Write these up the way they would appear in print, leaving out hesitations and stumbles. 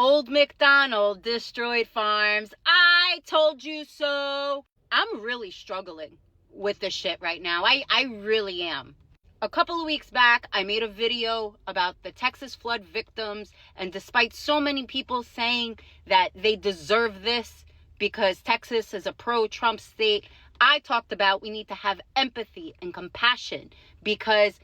Old Mcdonald destroyed farms. I told you so. I'm really struggling with this shit right now. I really am. A couple of weeks back, I made a video about the Texas flood victims, and despite so many people saying that they deserve this because Texas is a pro-Trump state, I talked about we need to have empathy and compassion because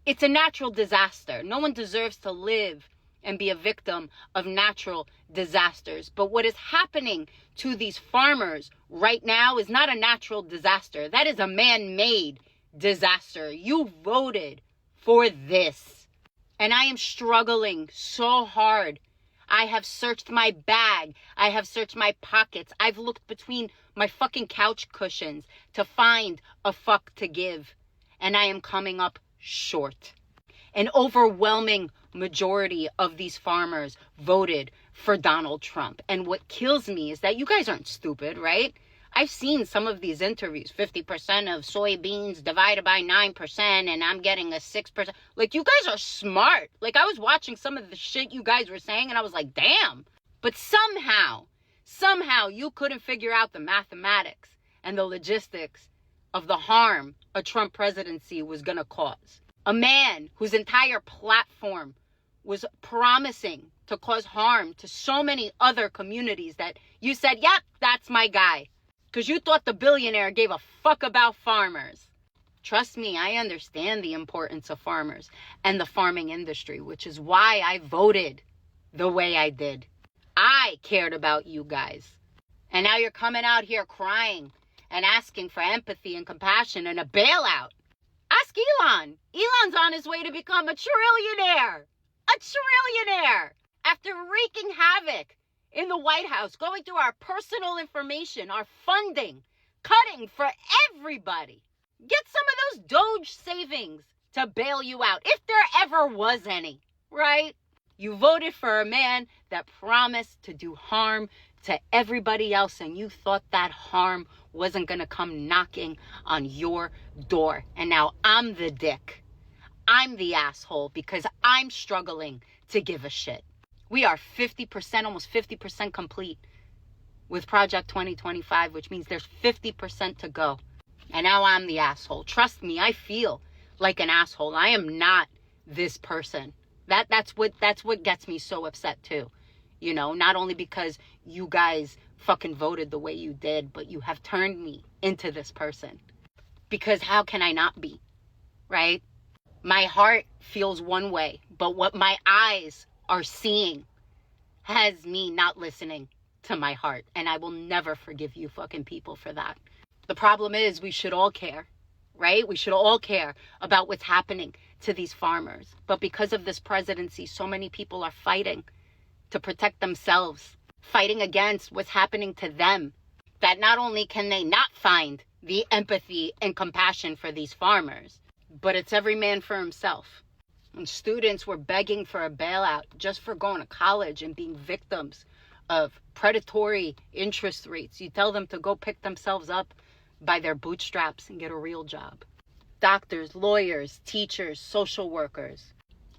it's a natural disaster. No one deserves to live and be a victim of natural disasters. But what is happening to these farmers right now is not a natural disaster. That is a man-made disaster. You voted for this. And I am struggling so hard. I have searched my bag. I have searched my pockets. I've looked between my fucking couch cushions to find a fuck to give. And I am coming up short. An overwhelming majority of these farmers voted for Donald Trump. And what kills me is that you guys aren't stupid, right? I've seen some of these interviews, 50% of soybeans divided by 9%, and I'm getting a 6%. Like, you guys are smart. Like, I was watching some of the shit you guys were saying, and I was like, damn. But somehow you couldn't figure out the mathematics and the logistics of the harm a Trump presidency was going to cause. A man whose entire platform was promising to cause harm to so many other communities that you said, yep, that's my guy. Because you thought the billionaire gave a fuck about farmers. Trust me, I understand the importance of farmers and the farming industry, which is why I voted the way I did. I cared about you guys. And now you're coming out here crying and asking for empathy and compassion and a bailout. Ask Elon. Elon's on his way to become a trillionaire. A trillionaire. After wreaking havoc in the White House, going through our personal information, our funding, cutting for everybody. Get some of those Doge savings to bail you out, if there ever was any, right? You voted for a man that promised to do harm to everybody else, and you thought that harm wasn't going to come knocking on your door. And now I'm the dick. I'm the asshole because I'm struggling to give a shit. We are 50%, almost 50% complete with Project 2025, which means there's 50% to go. And now I'm the asshole. Trust me, I feel like an asshole. I am not this person. That's what gets me so upset too. You know, not only because you guys fucking voted the way you did, but you have turned me into this person. Because how can I not be? Right? My heart feels one way, but what my eyes are seeing has me not listening to my heart. And I will never forgive you fucking people for that. The problem is we should all care, right? We should all care about what's happening to these farmers. But because of this presidency, so many people are fighting to protect themselves, fighting against what's happening to them, that not only can they not find the empathy and compassion for these farmers, but it's every man for himself. And students were begging for a bailout just for going to college and being victims of predatory interest rates. You tell them to go pick themselves up by their bootstraps and get a real job. Doctors, lawyers, teachers, social workers,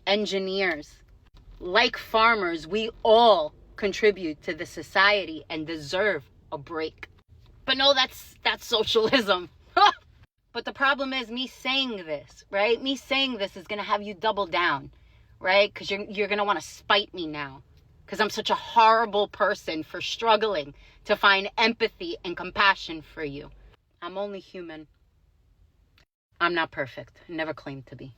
engineers. Like farmers, we all contribute to the society and deserve a break. But no, that's socialism. But the problem is me saying this, right? Me saying this is going to have you double down, right? Because you're going to want to spite me now. Because I'm such a horrible person for struggling to find empathy and compassion for you. I'm only human. I'm not perfect. Never claimed to be.